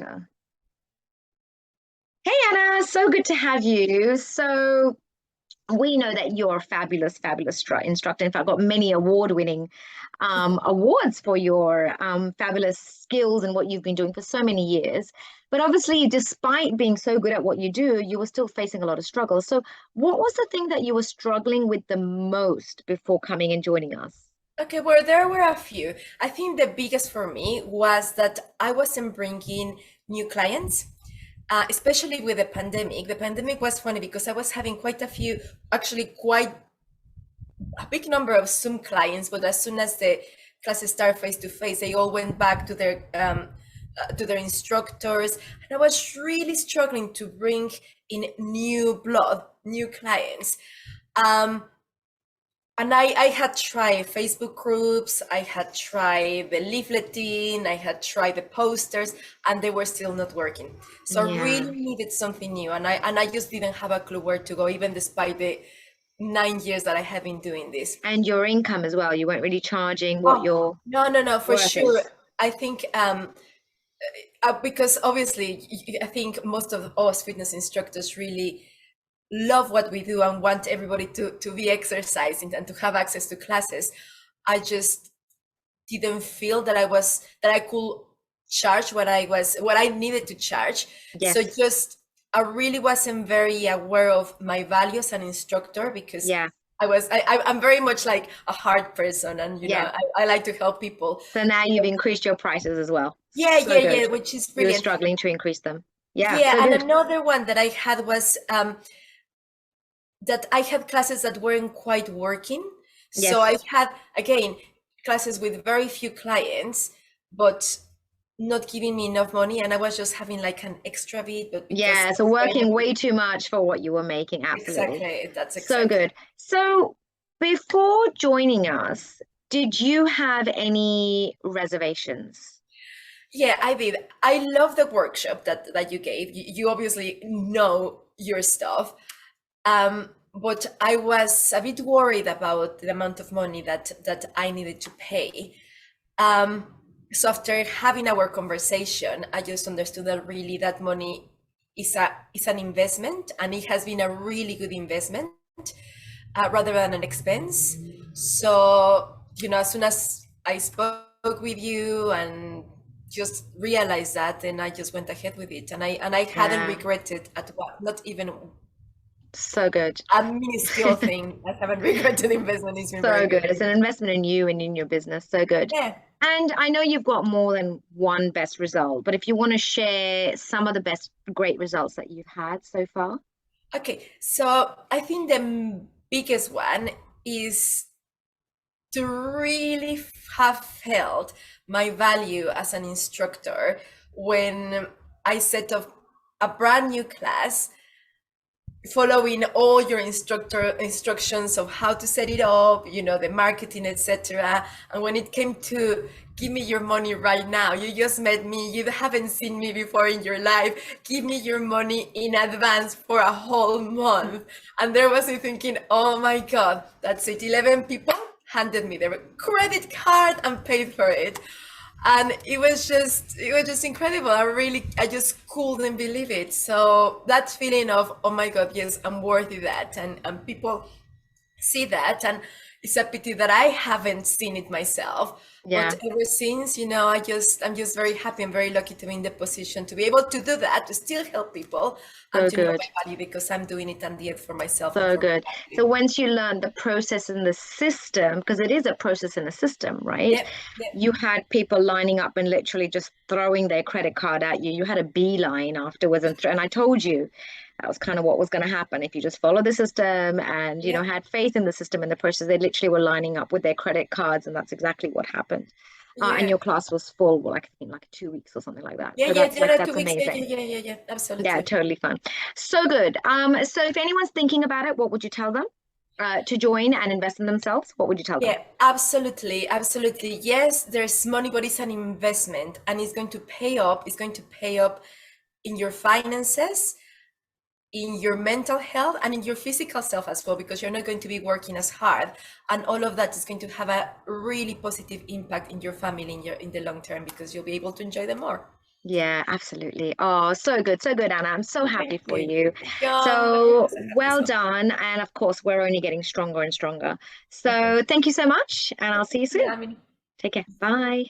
Uh, Hey Anna, so good to have you. So we know that you're a fabulous, fabulous instructor. In fact, got many award-winning awards for your fabulous skills and what you've been doing for so many years. But obviously, despite being so good at what you do, you were still facing a lot of struggles. So what was the thing that you were struggling with the most before coming and joining us? Okay, well, there were a few. I think the biggest for me was that I wasn't bringing new clients, especially with the pandemic. The pandemic was funny because I was having quite a few, actually quite a big number of Zoom clients, but as soon as the classes start face to face, they all went back to their instructors, and I was really struggling to bring in new blood, new clients. Um, and I had tried Facebook groups, I had tried the leafleting, I had tried the posters, and they were still not working. So I Yeah. really needed something new, and I just didn't have a clue where to go, even despite the 9 years that I have been doing this. And your income as well. You weren't really charging what Oh, your no, no, no, for worth sure. is. I think because obviously I think most of us fitness instructors really love what we do and want everybody to be exercising and to have access to classes. I just didn't feel that I could charge what I needed to charge. So Yes. just I really wasn't very aware of my value as an instructor because Yeah. I'm very much like a hard person, and Yeah. I like to help people. So now you've increased your prices as well. Yeah, So yeah, yeah, good. which is You were brilliant. struggling to increase them. Yeah, Yeah, so and good. another one that I had was that I had classes that weren't quite working. So I Yes. had, again, classes with very few clients, but not giving me enough money. And I was just having like an extra bit, but because Yeah, so working way too much for what you were making. Absolutely. exactly, that's So exactly. good. So before joining us, did you have any reservations? Yeah, I did. I love the workshop that you gave. You obviously know your stuff. But I was a bit worried about the amount of money that I needed to pay. Um, so after having our conversation, I just understood that really that money is an investment, and it has been a really good investment rather than an expense. So as soon as I spoke with you and just realized that, then I just went ahead with it, and I hadn't Yeah, regretted at what, not even so good. a minuscule thing. I haven't regretted investment. It's been very So good. good. It's an investment in you and in your business. So good. Yeah. And I know you've got more than one best result, but if you want to share some of the best great results that you've had so far. Okay. So I think the biggest one is to really have felt my value as an instructor when I set up a brand new class, following all your instructor instructions of how to set it up, the marketing, etc. And when it came to give me your money right now, you just met me, you haven't seen me before in your life, give me your money in advance for a whole month. And there was me thinking, oh my God, that's it. 11 people handed me their credit card and paid for it, and it was just incredible. I just couldn't believe it. So that feeling of, oh my God, yes, I'm worthy that, and people see that, and it's a pity that I haven't seen it myself. But Yeah, ever since, I'm just very happy and very lucky to be in the position to be able to do that, to still help people, and so to know good. my value because I'm doing it and the end for myself and So for my good. So family. once you learn the process and the system, because it is a process and a system, right? Yep, yep. You had people lining up and literally just throwing their credit card at you. You had a beeline afterwards, and I told you that was kind of what was going to happen if you just follow the system and Yep. had faith in the system and the process. They literally were lining up with their credit cards, and that's exactly what happened. And Yeah. your class was full, well, like I think like 2 weeks or something like that. Yeah, So yeah, that's there like are two that's weeks. Yeah, yeah, amazing. yeah, yeah, yeah. Yeah, Absolutely. totally fun. So good. So if anyone's thinking about it, what would you tell them to join and invest in themselves? What would you tell them? Yeah, absolutely, absolutely. Yes, there's money, but it's an investment, and it's going to pay up. It's going to pay up in your finances, in your mental health, and in your physical self as well, because you're not going to be working as hard, and all of that is going to have a really positive impact in your family in the long term because you'll be able to enjoy them more. Yeah, absolutely. Oh, so good, Anna. I'm so Thank happy for you. you. Thank you. I'm So also happy as well well. done. And of course, we're only getting stronger and stronger. Okay. So thank you so much, and I'll see you Yeah, soon. I mean. Take care. Bye.